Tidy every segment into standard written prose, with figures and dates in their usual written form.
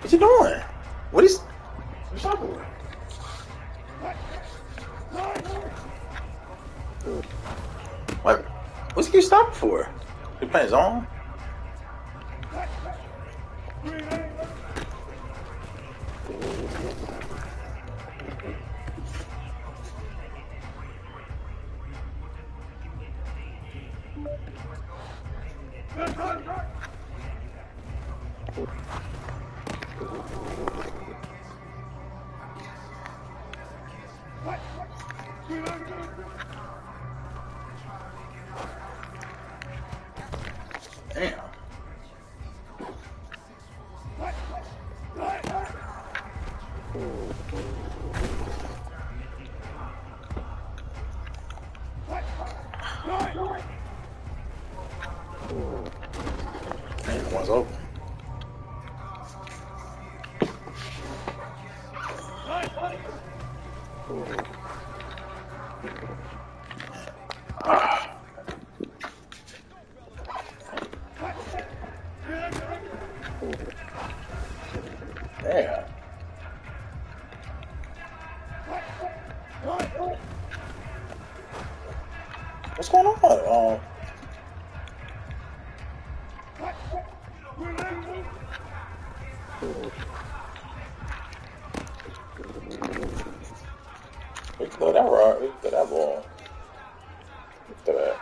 What you doing? What is stopping for? What? What's he stopping for? He playing his own? Damn. Man, one's open. Damn. What's going on? We can throw that rock. We can throw that ball. We can throw that.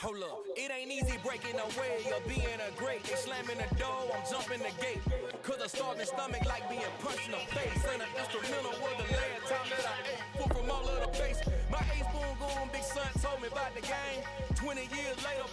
Hold up, it ain't easy breaking away or being a great. They slamming the door, I'm jumping the gate. Cause a starving stomach like being punched in the face. And an instrumental was the last time that I ate. Full from all of the base. My ace boom goon, big son told me about the game. 20 years later,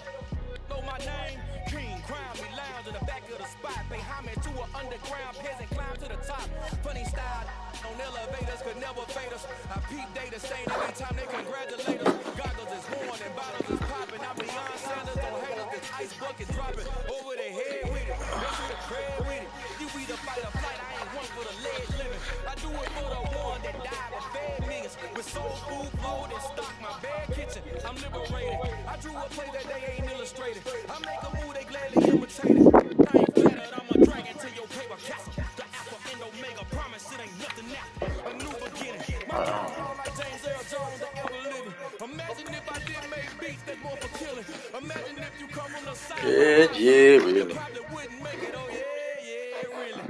know my name. King, crime, we lounge in the back of the spot. Pay homage to an underground peasant, climb to the top. Funny style on elevators could never fade us. I peep data stain every time they congratulate us. Goggles is worn and bottles is popping. I'm beyond Sanders, don't hate us. This ice bucket dropping over the head with it. Make sure the crab with it. You either fight or flight, I ain't one for the lead living. I do it for the one that died but fed millions. With soul food, food, and stock my bad kitchen. I'm liberated. I drew a play that they ain't illustrated. I make a move, they gladly imitate it. I ain't flattered, I'm a dragon to your paper castle. The alpha and omega, promise it ain't nothing after. A new beginning. My people all like James Earl Jones, the ever living. Imagine if I did make beats that's more for killing. Imagine if you come on the side. Yeah, really. Probably wouldn't make it, oh yeah, really.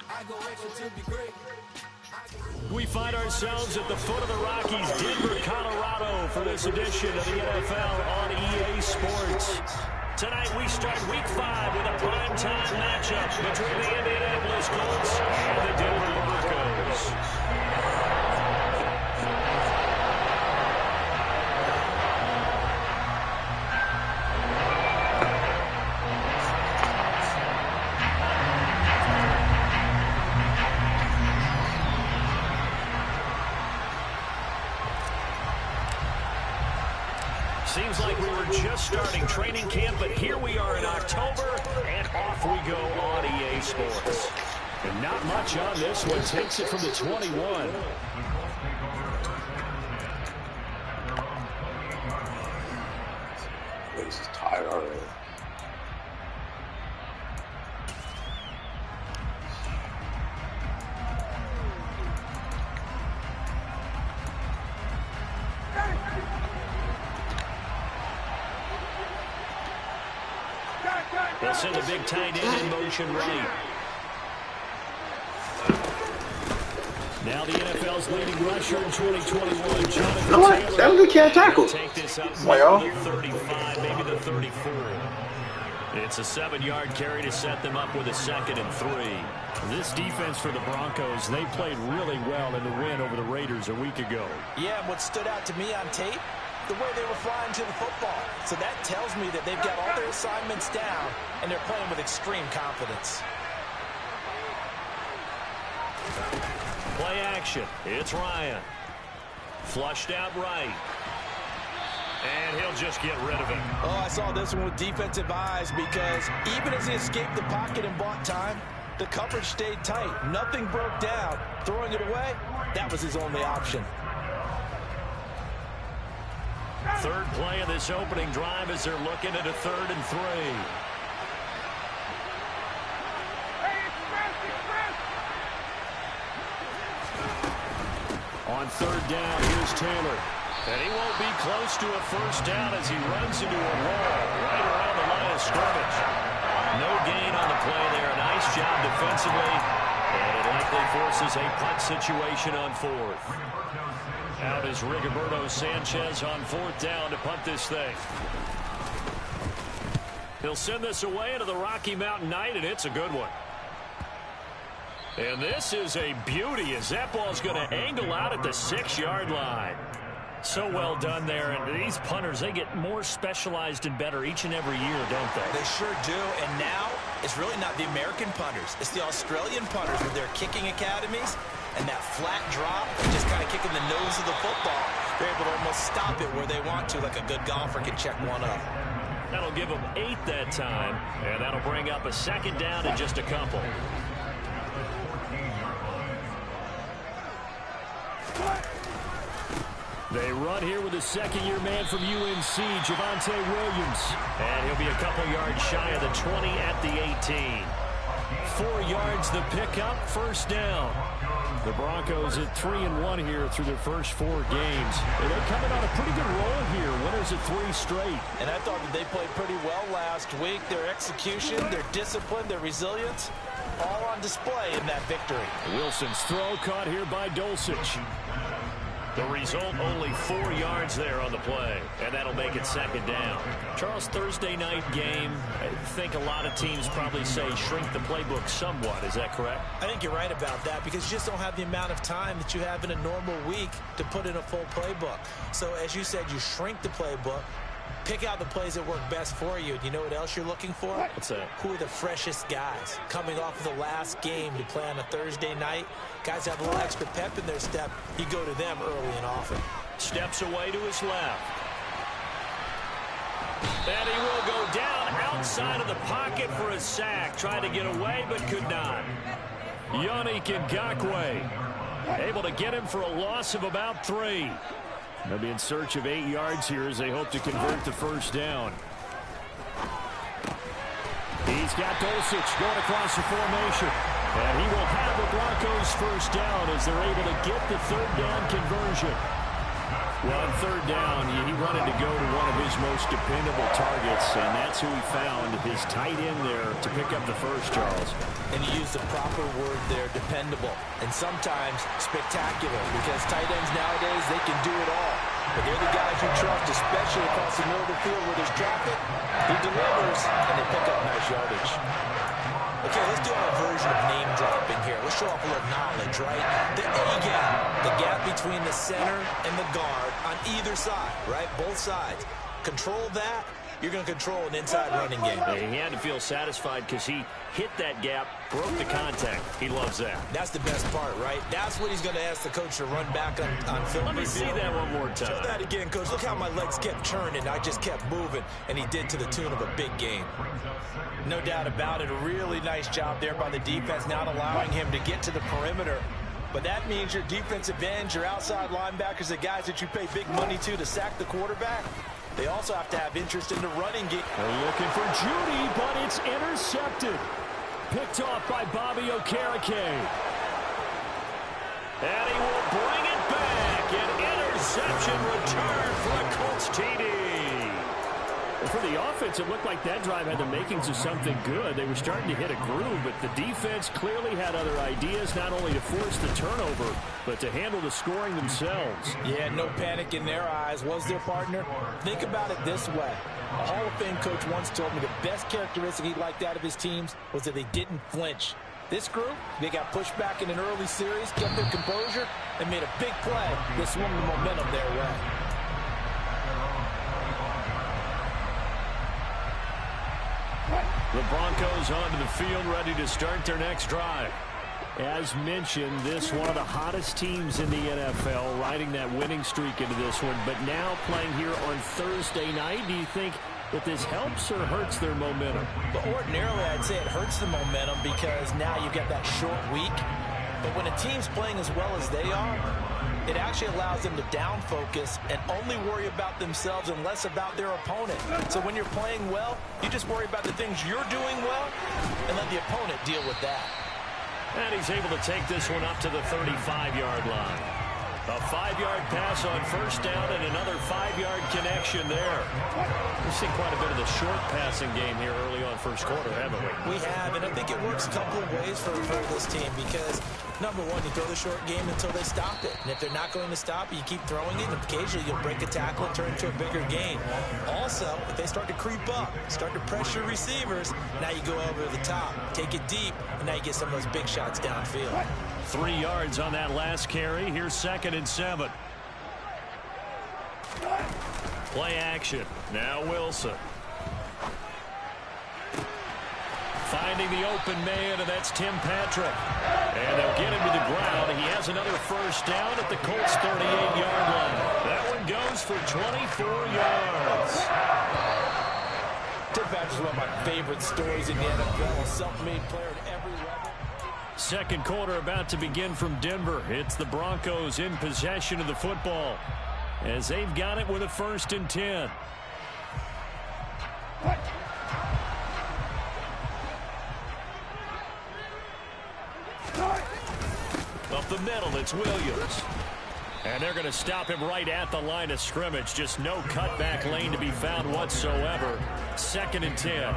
I go extra to be great. We find ourselves at the foot of the Rockies, Denver, Colorado, for this edition of the NFL on EA Sports. Tonight we start Week 5 with a primetime matchup between the Indianapolis Colts and the Denver Broncos. Seems like we were just starting training camp, but here we are in October, and off we go on EA Sports. And not much on this one. Takes it from the 21. This is tired already. They'll send a big tight end in motion right. Now the NFL's leading rusher in 2021, Jonathan No, what? Taylor. That was a can't tackle. Take this up Why, y'all? the 35, maybe the 34. It's a 7-yard carry to set them up with a 2nd and 3. This defense for the Broncos, they played really well in the win over the Raiders a week ago. Yeah, and what stood out to me on tape, the way they were flying to the football. So that tells me that they've got all their assignments down, and they're playing with extreme confidence. Play action. It's Ryan. Flushed out right. And he'll just get rid of it. Oh, I saw this one with defensive eyes because even as he escaped the pocket and bought time, the coverage stayed tight. Nothing broke down. Throwing it away, that was his only option. Third play of this opening drive as they're looking at a 3rd and 3. On 3rd down, here's Taylor. And he won't be close to a first down as he runs into a wall right around the line of scrimmage. No gain on the play there. Nice job defensively. And it likely forces a punt situation on 4th. Out is Rigoberto Sanchez on 4th down to punt this thing. He'll send this away into the Rocky Mountain Night, and it's a good one. And this is a beauty as that ball's going to angle out at the 6-yard line. So well done there. And these punters, they get more specialized and better each and every year, don't they? They sure do. And now it's really not the American punters. It's the Australian punters with their kicking academies. And that flat drop, just kind of kicking the nose of the football, they're able to almost stop it where they want to, like a good golfer can check one up. That'll give them 8 that time, and that'll bring up a 2nd down in just a couple. They run here with a second-year man from UNC, Javonte Williams. And he'll be a couple yards shy of the 20 at the 18. 4 yards the pickup, first down. The Broncos at 3-1 here through their first 4 games. And they're coming on a pretty good roll here. Winners of 3 straight. And I thought that they played pretty well last week. Their execution, their discipline, their resilience, all on display in that victory. Wilson's throw caught here by Dulcich. The result, only 4 yards there on the play, and that'll make it 2nd down. Charles, Thursday night game, I think a lot of teams probably say shrink the playbook somewhat. Is that correct? I think you're right about that because you just don't have the amount of time that you have in a normal week to put in a full playbook. So as you said, you shrink the playbook, pick out the plays that work best for you. And you know what else you're looking for? What's that? Who are the freshest guys coming off of the last game to play on a Thursday night? Guys have a little extra pep in their step. You go to them early and often. Steps away to his left. And he will go down outside of the pocket for a sack. Tried to get away, but could not. Yannick Ngakoue able to get him for a loss of about 3. They'll be in search of 8 yards here as they hope to convert the first down. He's got Dulcich going across the formation. And he will have the Broncos first down as they're able to get the 3rd down conversion. Well, on 3rd down, he wanted to go to one of his most dependable targets, and that's who he found, his tight end there to pick up the first, Charles. And he used the proper word there, dependable, and sometimes spectacular, because tight ends nowadays, they can do it all. But they're the guys you trust, especially across the middle of the field where there's traffic. He delivers, and they pick up nice yardage. Okay, let's do our version of name dropping here. Let's show off a little knowledge, right? The A gap, the gap between the center and the guard on either side, right? Both sides. Control that, you're going to control an inside running game. He had to feel satisfied because he hit that gap, broke the contact. He loves that. That's the best part, right? That's what he's going to ask the coach to run back on film. Let me see that one more time. Show that again, Coach. Look how my legs kept churning. I just kept moving, and he did to the tune of a big game. No doubt about it. A really nice job there by the defense, not allowing him to get to the perimeter. But that means your defensive ends, your outside linebackers, the guys that you pay big money to sack the quarterback, they also have to have interest in the running game. They're looking for Judy, but it's intercepted. Picked off by Bobby Okereke. And he will bring it back. An interception return for the Colts TD. For the offense, it looked like that drive had the makings of something good. They were starting to hit a groove, but the defense clearly had other ideas, not only to force the turnover, but to handle the scoring themselves. Yeah, no panic in their eyes, was their partner? Think about it this way. A Hall of Fame coach once told me the best characteristic he liked out of his teams was that they didn't flinch. This group, they got pushed back in an early series, kept their composure, and made a big play that swung the momentum their way. The Broncos onto the field, ready to start their next drive. As mentioned, this one of the hottest teams in the NFL, riding that winning streak into this one, but now playing here on Thursday night. Do you think that this helps or hurts their momentum? But ordinarily, I'd say it hurts the momentum because now you get that short week. But when a team's playing as well as they are, it actually allows them to down focus and only worry about themselves and less about their opponent. So when you're playing well, you just worry about the things you're doing well and let the opponent deal with that. And he's able to take this one up to the 35-yard line. A 5-yard pass on first down and another 5-yard connection there. We've seen quite a bit of the short passing game here early on first quarter, haven't we? We have, and I think it works a couple of ways for this team because, number one, you throw the short game until they stop it. And if they're not going to stop it, you keep throwing it, and occasionally you'll break a tackle and turn it into a bigger gain. Also, if they start to creep up, start to pressure receivers, now you go over the top, take it deep, and now you get some of those big shots downfield. 3 yards on that last carry. Here's 2nd and 7. Play action. Now Wilson. Finding the open man, and that's Tim Patrick. And they'll get him to the ground. He has another first down at the Colts' 38-yard line. That one goes for 24 yards. Tim Patrick's one of my favorite stories in the NFL. A self-made player at every level. Second quarter about to begin from Denver. It's the Broncos in possession of the football as they've got it with a 1st and 10. Up the middle, it's Williams. And they're going to stop him right at the line of scrimmage. Just no cutback lane to be found whatsoever. 2nd and 10.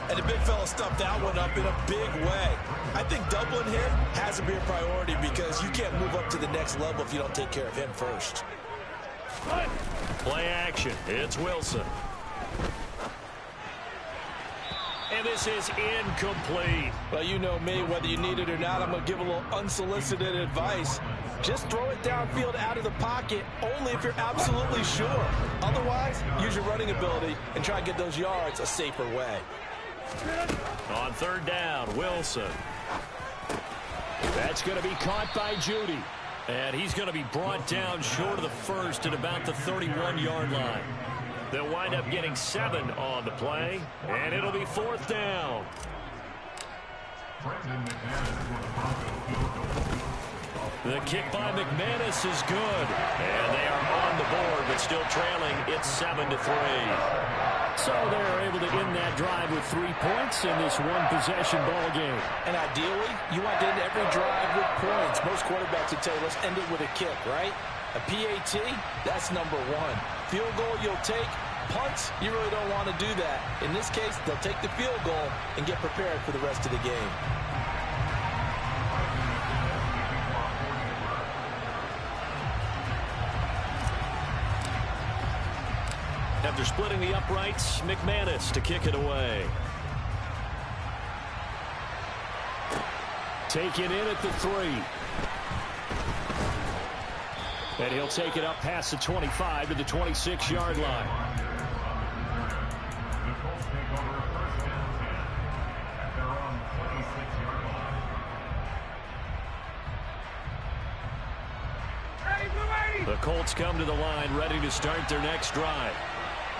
And the big fella stuffed that one up in a big way. I think doubling him has to be a priority because you can't move up to the next level if you don't take care of him first. Play action. It's Wilson. And this is incomplete. Well, you know me, whether you need it or not, I'm going to give a little unsolicited advice. Just throw it downfield out of the pocket only if you're absolutely sure. Otherwise, use your running ability and try to get those yards a safer way. On 3rd down, Wilson. That's going to be caught by Judy. And he's going to be brought down short of the first at about the 31-yard line. They'll wind up getting 7 on the play, and it'll be 4th down. The kick by McManus is good, and they are on the board, but still trailing. It's 7-3. So they're able to end that drive with 3 points in this one-possession ball game. And ideally, you want to end every drive with points. Most quarterbacks would tell you, let's end it with a kick, right? A PAT, that's number 1. Field goal you'll take. Punts, you really don't want to do that. In this case, they'll take the field goal and get prepared for the rest of the game. After splitting the uprights, McManus to kick it away. Taken in at the 3. And he'll take it up past the 25 to the 26-yard line. The Colts come to the line ready to start their next drive.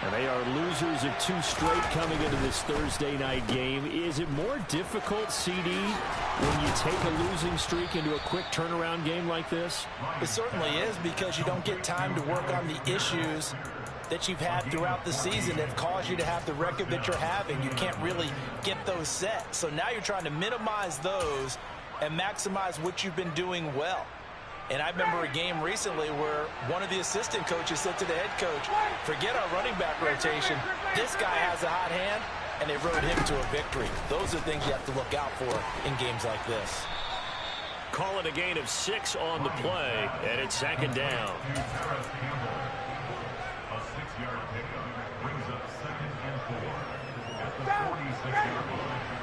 And they are losers of 2 straight coming into this Thursday night game. Is it more difficult, CD, when you take a losing streak into a quick turnaround game like this? It certainly is, because you don't get time to work on the issues that you've had throughout the season that have caused you to have the record that you're having. You can't really get those set. So now you're trying to minimize those and maximize what you've been doing well. And I remember a game recently where one of the assistant coaches said to the head coach, forget our running back rotation. This guy has a hot hand, and they rode him to a victory. Those are things you have to look out for in games like this. Call it a gain of 6 on the play, and it's 2nd down. A 6-yard pickup brings up 2nd and 4 at the 46-yard line.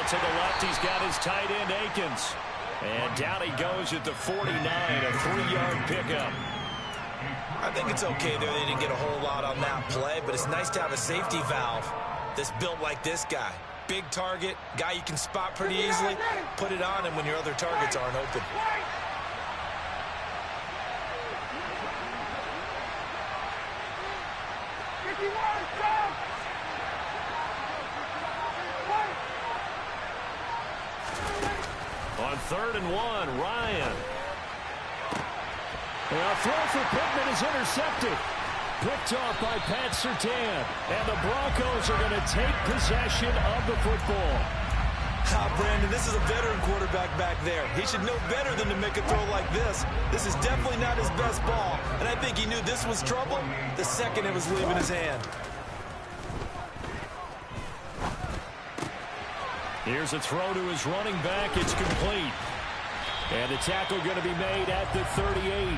To the left, he's got his tight end, Akins. And down he goes at the 49, a 3-yard pickup. I think it's okay there. They didn't get a whole lot on that play, but it's nice to have a safety valve that's built like this guy. Big target, guy you can spot pretty easily. Put it on him when your other targets aren't open. On 3rd and 1, Ryan. A throw for Pittman is intercepted. Picked off by Pat Surtain. And the Broncos are going to take possession of the football. Brandon, this is a veteran quarterback back there. He should know better than to make a throw like this. This is definitely not his best ball. And I think he knew this was trouble the second it was leaving his hand. Here's a throw to his running back. It's complete. And the tackle going to be made at the 38.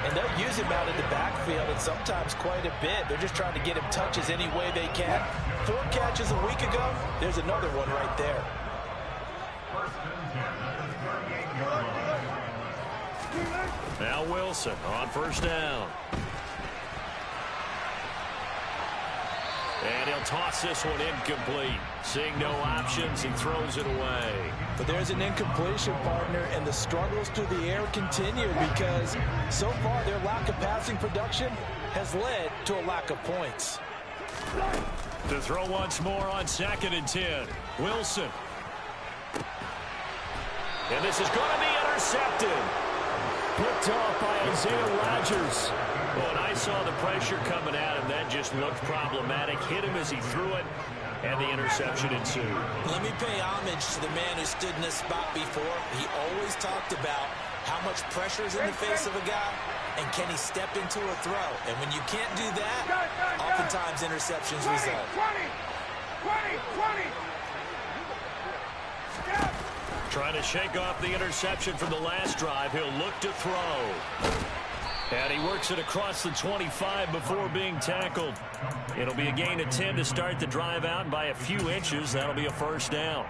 And they'll use him out in the backfield, and sometimes quite a bit. They're just trying to get him touches any way they can. 4 catches a week ago. There's another one right there. Now Wilson on 1st down. And he'll toss this one incomplete. Seeing no options, he throws it away. But there's an incompletion, partner, and the struggles through the air continue because so far their lack of passing production has led to a lack of points. To throw once more on 2nd and 10. Wilson. And this is going to be intercepted. Picked off by Isaiah Rodgers. When I saw the pressure coming at him, that just looked problematic. Hit him as he threw it, and the interception ensued. Let me pay homage to the man who stood in this spot before. He always talked about how much pressure is in the face of a guy, and can he step into a throw. And when you can't do that, oftentimes interceptions result. 20. Trying to shake off the interception from the last drive. He'll look to throw. And he works it across the 25 before being tackled. It'll be a gain of 10 to start the drive out by a few inches. That'll be a 1st down.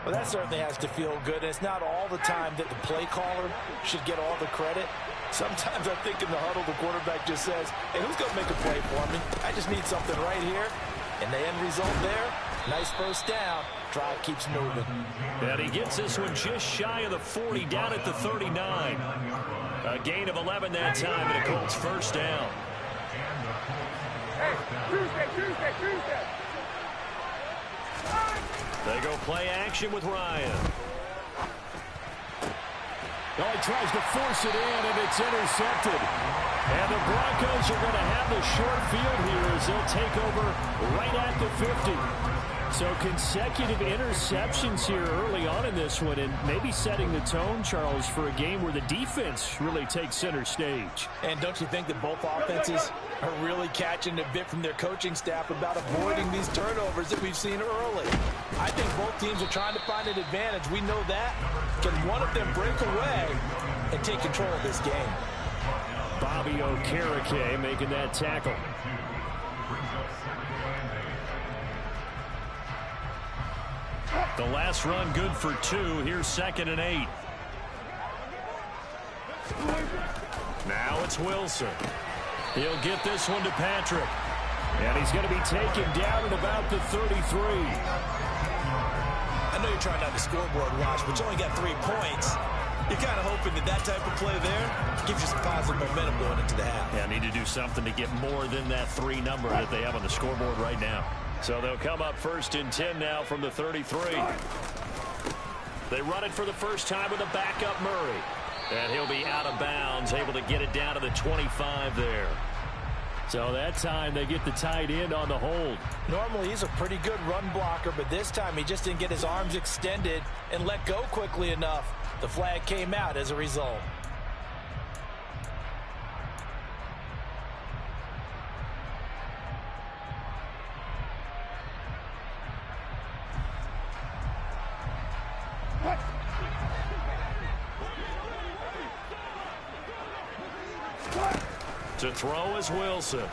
Well, that certainly has to feel good. And it's not all the time that the play caller should get all the credit. Sometimes I think in the huddle, the quarterback just says, hey, who's going to make a play for me? I just need something right here. And the end result there, nice 1st down. Drive keeps moving. And he gets this one just shy of the 40, down at the 39. A gain of 11 that time, and a Colts 1st down. Hey, Tuesday. They go play action with Ryan. Oh, he tries to force it in, and it's intercepted. And the Broncos are going to have the short field here as they'll take over right at the 50. So consecutive interceptions here early on in this one, and maybe setting the tone, Charles, for a game where the defense really takes center stage. And don't you think that both offenses are really catching a bit from their coaching staff about avoiding these turnovers that we've seen early? I think both teams are trying to find an advantage. We know that. Can one of them break away and take control of this game? Bobby Okereke making that tackle. The last run good for 2. Here's 2nd and 8. Now it's Wilson. He'll get this one to Patrick. And he's going to be taken down at about the 33. I know you're trying not to scoreboard watch, but you only got 3 points. You're kind of hoping that that type of play there gives you some positive momentum going into the half. Yeah, need to do something to get more than that 3 number that they have on the scoreboard right now. So they'll come up 1st and 10 now from the 33. They run it for the first time with a backup Murray. And he'll be out of bounds, able to get it down to the 25 there. So that time they get the tight end on the hold. Normally he's a pretty good run blocker, but this time he just didn't get his arms extended and let go quickly enough. The flag came out as a result. To throw is Wilson.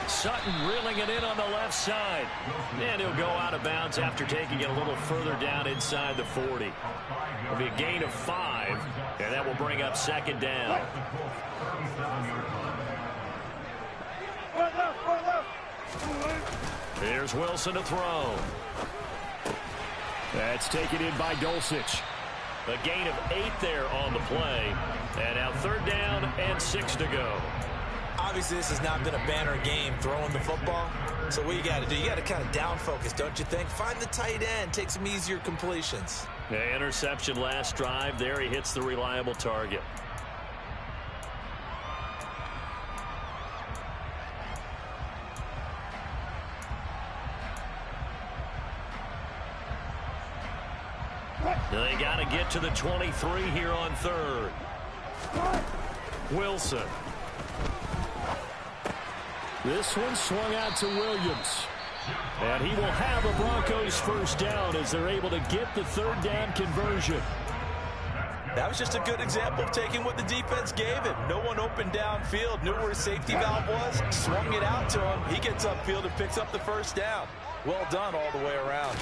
Sutton reeling it in on the left side. And he'll go out of bounds after taking it a little further down inside the 40. It'll be a gain of 5, and that will bring up 2nd down. Here's Wilson to throw. That's taken in by Dulcich. A gain of 8 there on the play. And now 3rd down and 6 to go. Obviously, this has not been a banner game throwing the football. So what you got to do, you got to kind of down focus, don't you think? Find the tight end, take some easier completions. The interception last drive. There he hits the reliable target. They got to get to the 23 here on 3rd. Wilson. This one swung out to Williams. And he will have a Broncos 1st down as they're able to get the 3rd down conversion. That was just a good example of taking what the defense gave him. No one open downfield, knew where his safety valve was, swung it out to him. He gets upfield and picks up the 1st down. Well done all the way around.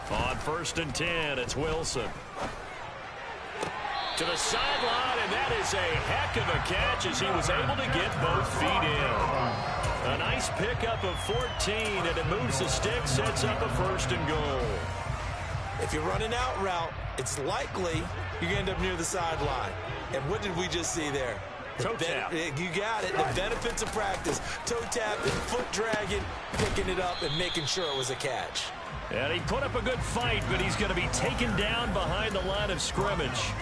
On 1st and 10, it's Wilson. To the sideline, and that is a heck of a catch as he was able to get both feet in. A nice pickup of 14, and it moves the stick, sets up a 1st and goal. If you're running out route, it's likely you're going to end up near the sideline. And what did we just see there? Toe tap. You got it. The benefits of practice. Toe tapping, foot dragging, picking it up, and making sure it was a catch. And he put up a good fight, but he's going to be taken down behind the line of scrimmage.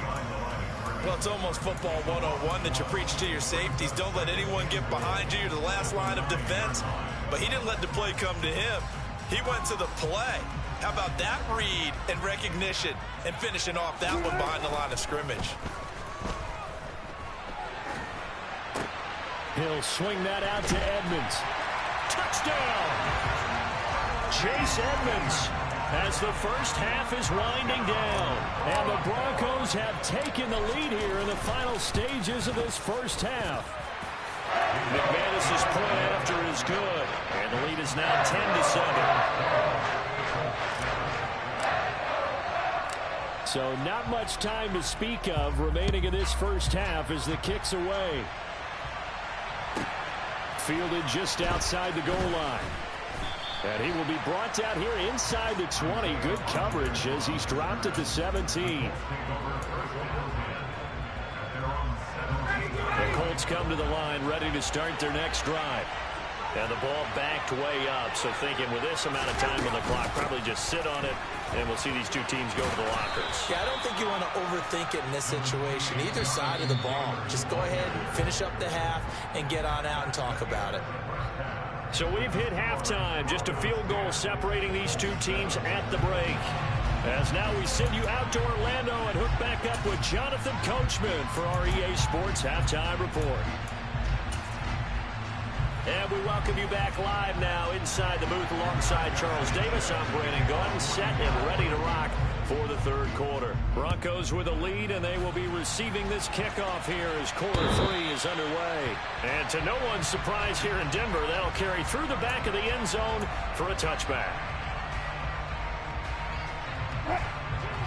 Well, it's almost football 101 that you preach to your safeties. Don't let anyone get behind you. You're the last line of defense. But he didn't let the play come to him. He went to the play. How about that read and recognition and finishing off that one behind the line of scrimmage? He'll swing that out to Edmonds. Touchdown! Chase Edmonds as the first half is winding down. And the Broncos have taken the lead here in the final stages of this first half. McManus's point after is good. And the lead is now 10-7. So not much time to speak of remaining in this first half as the kick's away. Fielded just outside the goal line. And he will be brought out here inside the 20. Good coverage as he's dropped at the 17. The Colts come to the line ready to start their next drive. And the ball backed way up. So thinking with this amount of time on the clock, probably just sit on it. And we'll see these two teams go to the lockers. Yeah, I don't think you want to overthink it in this situation. Either side of the ball. Just go ahead and finish up the half and get on out and talk about it. So we've hit halftime. Just a field goal separating these two teams at the break. As now we send you out to Orlando and hook back up with Jonathan Coachman for our EA Sports Halftime Report. And we welcome you back live now inside the booth alongside Charles Davis. I'm Brandon Gordon, set and ready to rock for the third quarter. Broncos with a lead, and they will be receiving this kickoff here as quarter 3 is underway. And to no one's surprise here in Denver, that'll carry through the back of the end zone for a touchback.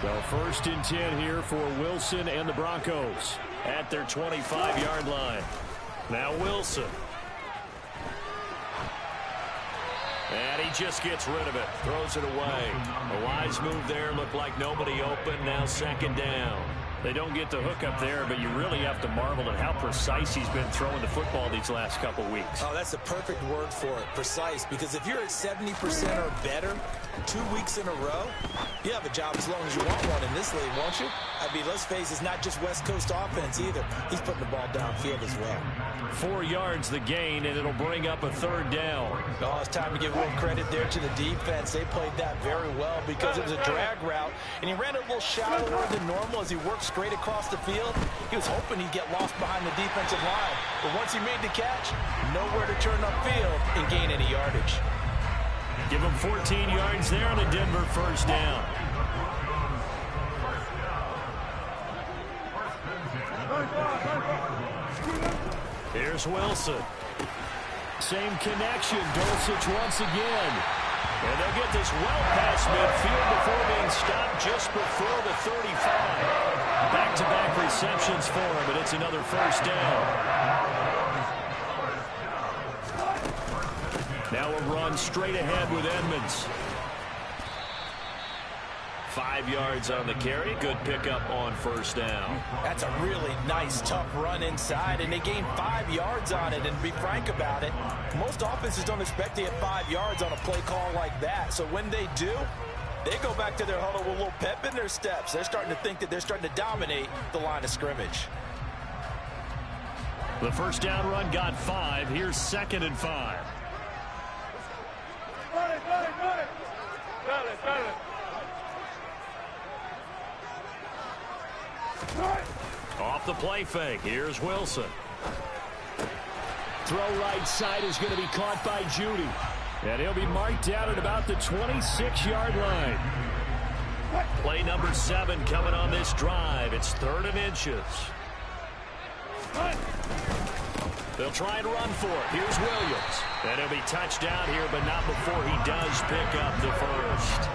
So 1st and 10 here for Wilson and the Broncos at their 25-yard line. Now Wilson. And he just gets rid of it. Throws it away. A wise move there. Looked like nobody open. Now second down. They don't get the hook up there, but you really have to marvel at how precise he's been throwing the football these last couple weeks. Oh, that's the perfect word for it, precise. Because if you're at 70% or better 2 weeks in a row, you have a job as long as you want one in this league, won't you? I mean, let's face it, it's not just West Coast offense either. He's putting the ball downfield as well. 4 yards the gain, and it'll bring up a third down. Oh, it's time to give real credit there to the defense. They played that very well because it was a drag route, and he ran it a little shallower than normal as he worked straight across the field. He was hoping he'd get lost behind the defensive line, but once he made the catch, nowhere to turn upfield and gain any yardage. Give him 14 yards there on a Denver first down. Here's Wilson. Same connection. Dulcich once again. And they'll get this well past midfield before being stopped just before the 35. Back-to-back receptions for him, but it's another first down. Now a run straight ahead with Edmonds. 5 yards on the carry. Good pickup on first down. That's a really nice, tough run inside, and they gained 5 yards on it. And to be frank about it, most offenses don't expect to get 5 yards on a play call like that. So when they do, they go back to their huddle with a little pep in their steps. They're starting to think that they're starting to dominate the line of scrimmage. The first down run got 5. Here's 2nd and 5. Off the play fake. Here's Wilson. Throw right side is going to be caught by Judy. And he'll be marked down at about the 26-yard line. Play number 7 coming on this drive. It's 3rd and inches. They'll try and run for it. Here's Williams. And he'll be touched down here, but not before he does pick up the first.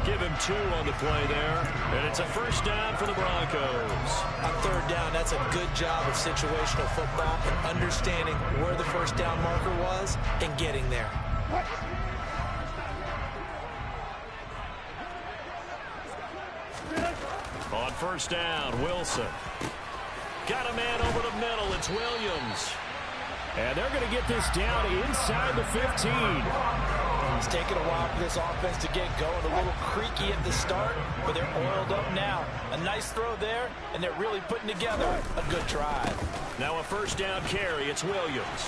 Give him 2 on the play there. And it's a first down for the Broncos. On 3rd down, that's a good job of situational football and understanding where the first down marker was and getting there. On first down, Wilson. Got a man over the middle. It's Williams. And they're going to get this down inside the 15. It's taken a while for this offense to get going. A little creaky at the start, but they're oiled up now. A nice throw there, and they're really putting together a good drive. Now a first down carry. It's Williams.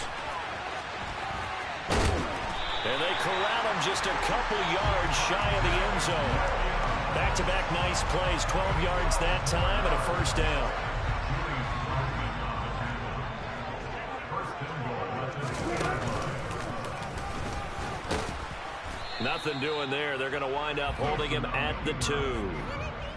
And they corral him just a couple yards shy of the end zone. Back-to-back nice plays. 12 yards that time and a first down. Nothing doing there. They're going to wind up holding him at the 2.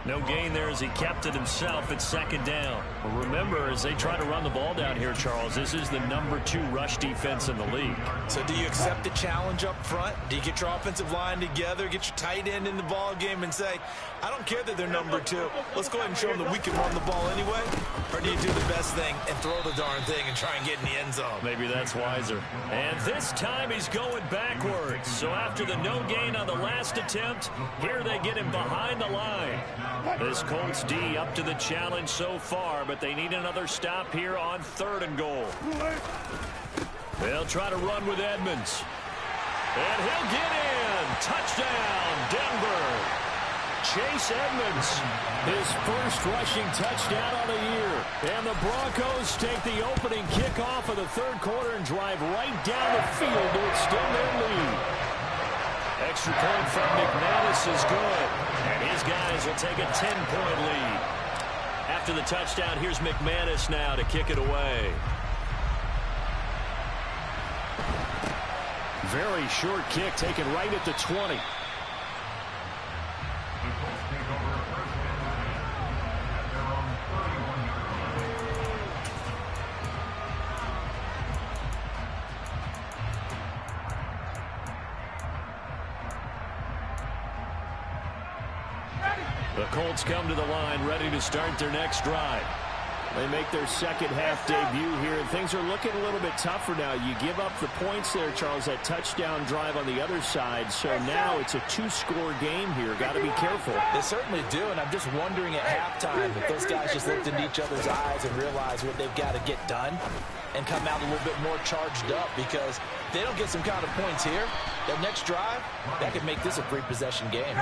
No gain there as he kept it himself at 2nd down. Well, remember, as they try to run the ball down here, Charles, this is the number 2 rush defense in the league. So do you accept the challenge up front? Do you get your offensive line together, get your tight end in the ball game and say, I don't care that they're number 2. Let's go ahead and show them that we can run the ball anyway? Or do you do the best thing and throw the darn thing and try and get in the end zone? Maybe that's wiser. And this time he's going backwards. So after the no gain on the last attempt, here they get him behind the line. This Colts D up to the challenge so far, but they need another stop here on 3rd and goal. They'll try to run with Edmonds. And he'll get in. Touchdown, Denver. Chase Edmonds, his first rushing touchdown of the year. And the Broncos take the opening kickoff of the 3rd quarter and drive right down the field to extend their lead. Extra point from McManus is good. And his guys will take a 10-point lead. After the touchdown, here's McManus now to kick it away. Very short kick taken right at the 20. The Colts come to the line ready to start their next drive. They make their second half debut here, and things are looking a little bit tougher now. You give up the points there, Charles, that touchdown drive on the other side. So now it's a 2-score game here. Got to be careful. They certainly do, and I'm just wondering at halftime if those guys just looked into each other's eyes and realized what they've got to get done and come out a little bit more charged up, because if they don't get some kind of points here, that next drive, that could make this a 3-possession game.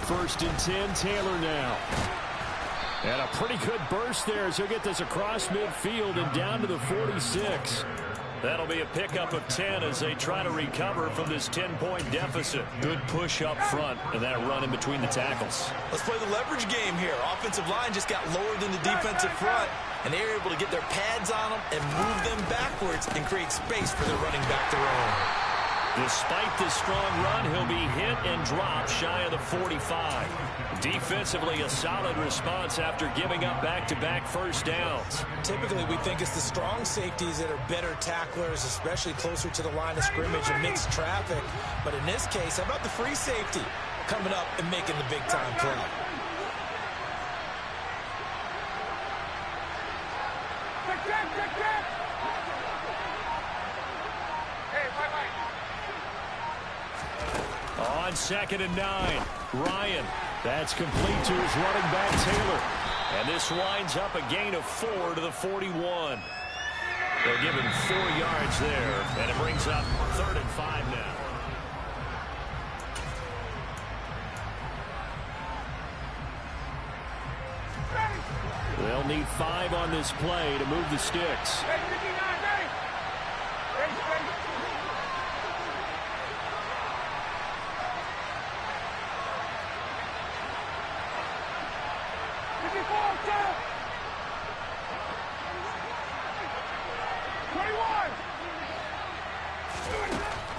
First and 10, Taylor now. And a pretty good burst there as he'll get this across midfield and down to the 46. That'll be a pickup of 10 as they try to recover from this 10-point deficit. Good push up front and that run in between the tackles. Let's play the leverage game here. Offensive line just got lower than the defensive front, and they were able to get their pads on them and move them backwards and create space for their running back to roam. Despite the strong run, he'll be hit and dropped shy of the 45. Defensively, a solid response after giving up back-to-back first downs. Typically, we think it's the strong safeties that are better tacklers, especially closer to the line of scrimmage amidst traffic. But in this case, how about the free safety coming up and making the big-time play? On 2nd and 9, Ryan. That's complete to his running back, Taylor. And this winds up a gain of 4 to the 41. They'll give him 4 yards there, and it brings up 3rd and 5 now. They'll need 5 on this play to move the sticks.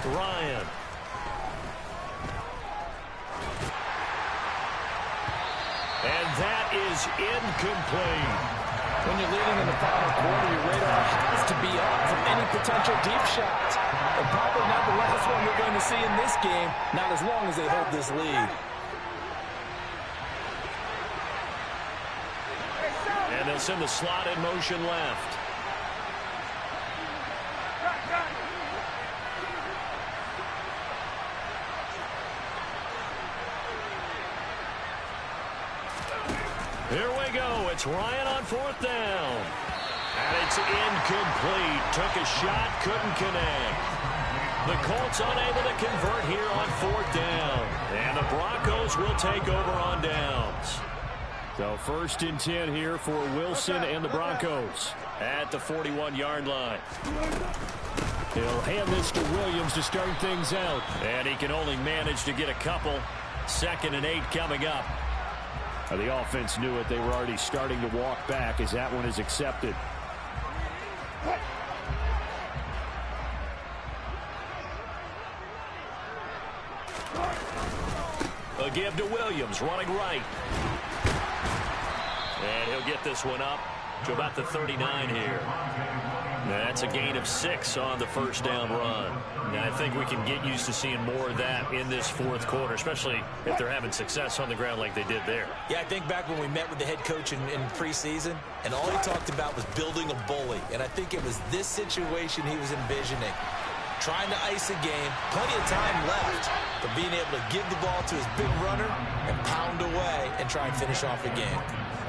Ryan. And that is incomplete. When you're leading in the final quarter, your radar has to be up from any potential deep shots. And probably not the last one we're going to see in this game, not as long as they hold this lead. And they'll send the slot in motion left. Here we go. It's Ryan on 4th down. And it's incomplete. Took a shot, couldn't connect. The Colts unable to convert here on 4th down. And the Broncos will take over on downs. So 1st and 10 here for Wilson and the Broncos at the 41-yard line. He'll hand this to Williams to start things out. And he can only manage to get a couple. 2nd and 8 coming up. The offense knew it. They were already starting to walk back as that one is accepted. A give to Williams, running right. And he'll get this one up to about the 39 here. That's a gain of 6 on the 1st down run. And I think we can get used to seeing more of that in this 4th quarter, especially if they're having success on the ground like they did there. Yeah, I think back when we met with the head coach in preseason, and all he talked about was building a bully. And I think it was this situation he was envisioning. Trying to ice a game, plenty of time left, but being able to give the ball to his big runner and pound away and try and finish off the game.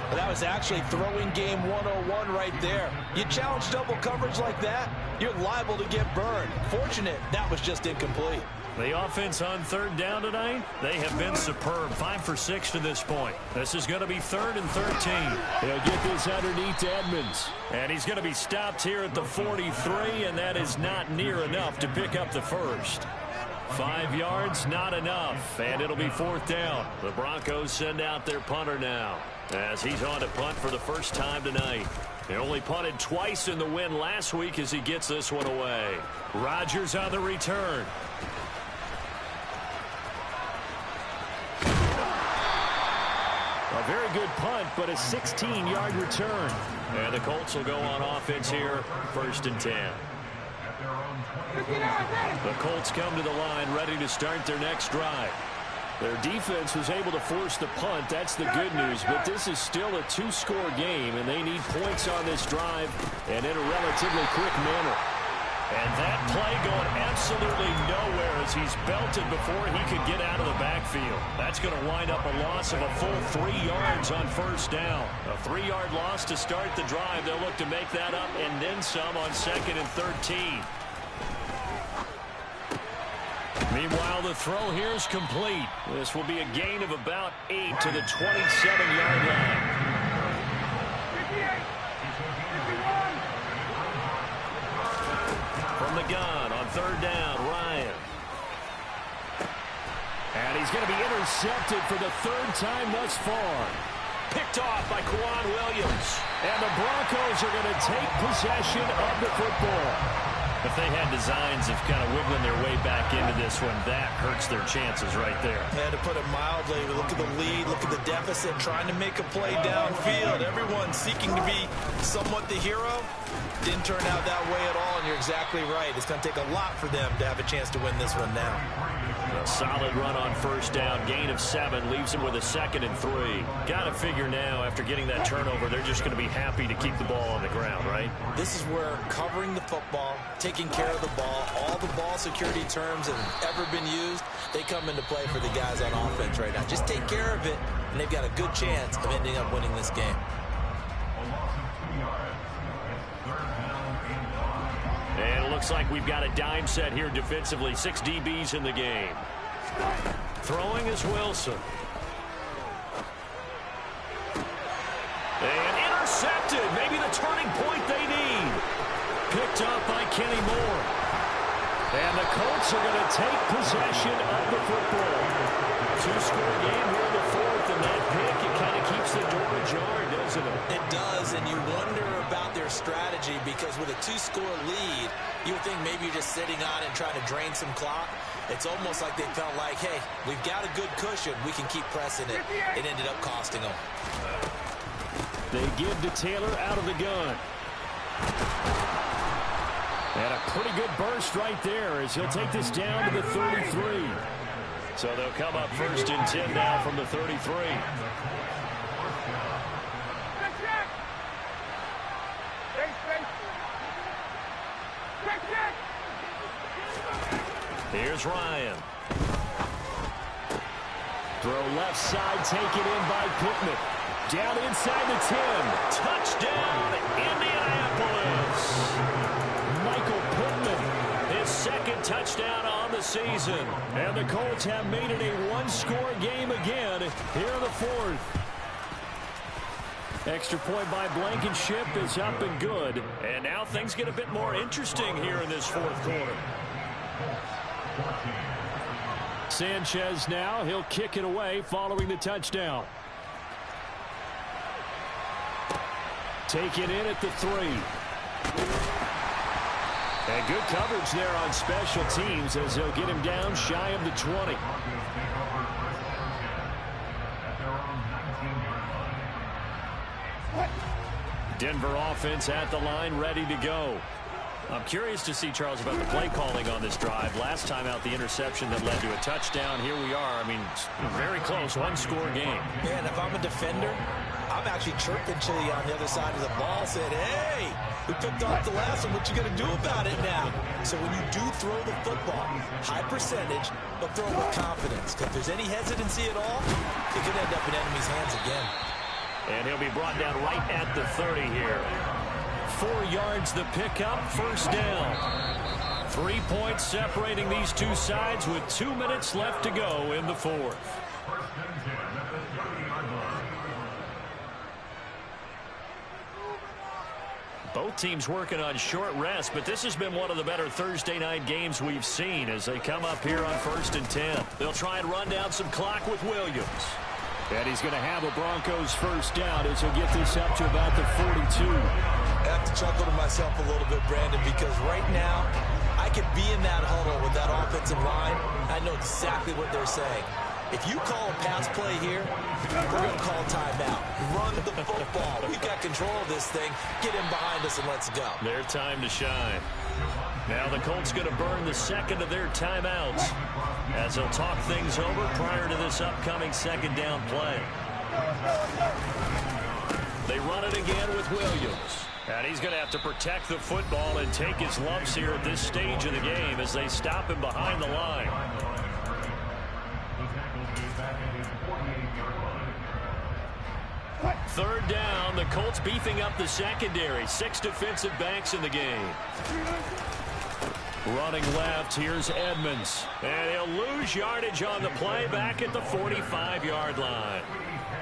Well, that was actually throwing game 101 right there. You challenge double coverage like that, you're liable to get burned. Fortunate, that was just incomplete. The offense on 3rd down tonight, they have been superb. 5 for 6 to this point. This is going to be 3rd and 13. They'll get this underneath to Edmonds. And he's going to be stopped here at the 43, and that is not near enough to pick up the first. 5 yards, not enough, and it'll be 4th down. The Broncos send out their punter now as he's on to punt for the first time tonight. He only punted twice in the win last week as he gets this one away. Rodgers on the return. A very good punt, but a 16-yard return. And the Colts will go on offense here, 1st and 10. The Colts come to the line ready to start their next drive. Their defense was able to force the punt. That's the good news, but this is still a two-score game, and they need points on this drive and in a relatively quick manner. And that play going absolutely nowhere as he's belted before he could get out of the backfield. That's going to wind up a loss of a full 3 yards on first down. A 3-yard loss to start the drive. They'll look to make that up and then some on 2nd and 13. Meanwhile, the throw here is complete. This will be a gain of about 8 to the 27-yard line. From the gun on 3rd down, Ryan. And he's going to be intercepted for the 3rd time thus far. Picked off by Kwan Williams. And the Broncos are going to take possession of the football. If they had designs of kind of wiggling their way back into this one, that hurts their chances right there. Yeah, to put it mildly, look at the lead, look at the deficit, trying to make a play downfield. Everyone seeking to be somewhat the hero. Didn't turn out that way at all, and you're exactly right. It's going to take a lot for them to have a chance to win this one now. A solid run on first down, gain of 7, leaves them with a 2nd and 3. Got to figure now, after getting that turnover, they're just going to be happy to keep the ball on the ground, right? This is where covering the football, taking care of the ball, all the ball security terms that have ever been used, they come into play for the guys on offense right now. Just take care of it, and they've got a good chance of ending up winning this game. And it looks like we've got a dime set here defensively. 6 DBs in the game. Throwing is Wilson. And intercepted. Maybe the turning point they need. Picked up by Kenny Moore. And the Colts are going to take possession of the football. 2-score game here in the 4th, and that pick, it kind of keeps the door ajar, doesn't it? It does, and you wonder about their strategy, because with a 2-score lead, you would think maybe you're just sitting on it and trying to drain some clock. It's almost like they felt like, hey, we've got a good cushion. We can keep pressing it. It ended up costing them. They give to Taylor out of the gun. And a pretty good burst right there as he'll take this down to the 33. So they'll come up 1st and 10 now from the 33. Here's Ryan. Throw left side, taken in by Pittman. Down inside the 10. Touchdown, Indianapolis. Michael Pittman, his 2nd touchdown on the season. And the Colts have made it a 1-score game again here in the 4th. Extra point by Blankenship is up and good. And now things get a bit more interesting here in this 4th quarter. Sanchez now, he'll kick it away following the touchdown. Taken in at the 3. And good coverage there on special teams as he'll get him down shy of the 20. Denver offense at the line, ready to go. I'm curious to see, Charles, about the play calling on this drive. Last time out, the interception that led to a touchdown. Here we are. I mean, very close, 1-score game. Yeah, and if I'm a defender, I'm actually chirping to you on the other side of the ball, saying, hey, we picked off the last one. What you going to do about it now? So when you do throw the football, high percentage, but throw it with confidence. Because if there's any hesitancy at all, it could end up in enemy's hands again. And he'll be brought down right at the 30 here. 4 yards the pickup, 1st down. 3 points separating these two sides with 2 minutes left to go in the 4th. Both teams working on short rest, but this has been one of the better Thursday night games we've seen as they come up here on 1st and 10. They'll try and run down some clock with Williams. And he's going to have a Broncos 1st down as he'll get this up to about the 42. I have to chuckle to myself a little bit, Brandon, because right now I could be in that huddle with that offensive line. I know exactly what they're saying. If you call a pass play here, we're going to call timeout. Run the football. We've got control of this thing. Get in behind us and let's go. Their time to shine. Now the Colts going to burn the second of their timeouts as they'll talk things over prior to this upcoming second down play. They run it again with Williams. And he's going to have to protect the football and take his lumps here at this stage of the game as they stop him behind the line. Third down, the Colts beefing up the secondary. 6 defensive backs in the game. Running left, here's Edmonds. And he'll lose yardage on the play back at the 45-yard line.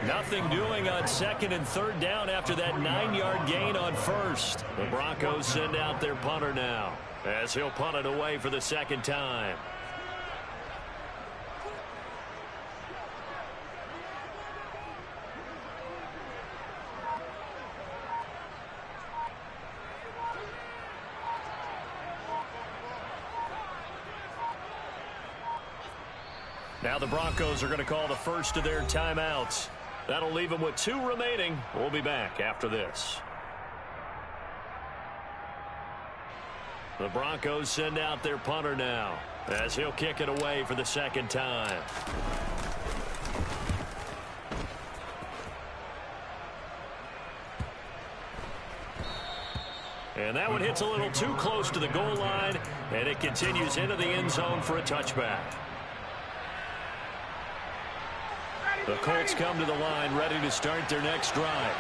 Nothing doing on second and third down after that 9-yard gain on first. The Broncos send out their punter now as he'll punt it away for the second time. Now the Broncos are going to call the first of their timeouts. That'll leave them with 2 remaining. We'll be back after this. The Broncos send out their punter now as he'll kick it away for the second time. And that one hits a little too close to the goal line, and it continues into the end zone for a touchback. The Colts come to the line ready to start their next drive.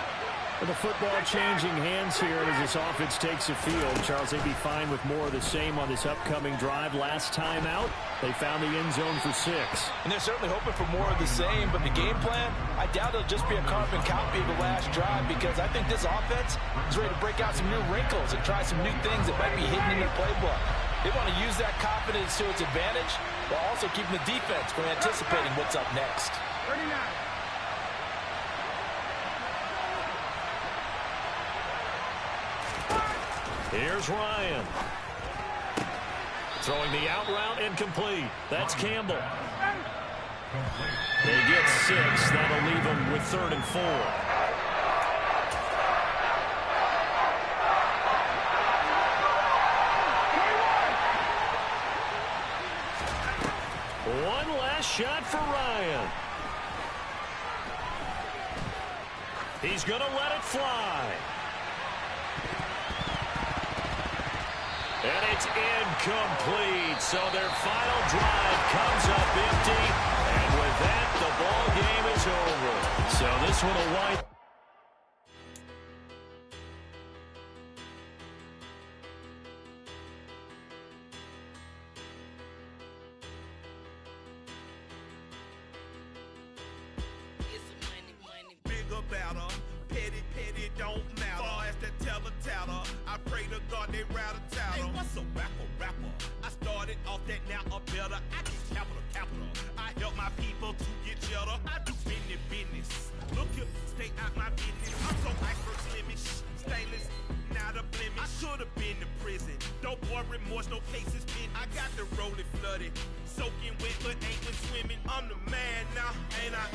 With the football changing hands here as this offense takes the field, Charles, they'd be fine with more of the same on this upcoming drive. Last time out, they found the end zone for 6. And they're certainly hoping for more of the same, but the game plan, I doubt it'll just be a carbon copy of the last drive because I think this offense is ready to break out some new wrinkles and try some new things that might be hidden in their playbook. They want to use that confidence to its advantage while also keeping the defense from anticipating what's up next. 39. Here's Ryan. Throwing the out route incomplete. That's Campbell. They get 6. That'll leave them with 3rd and 4. One last shot for Ryan. He's going to let it fly. And it's incomplete. So their final drive comes up empty. And with that, the ball game is over. So this one will wind. Remorse, no cases in. I got the rollie flooded, soaking wet, but ain't been swimming. I'm the man now, and I ain't.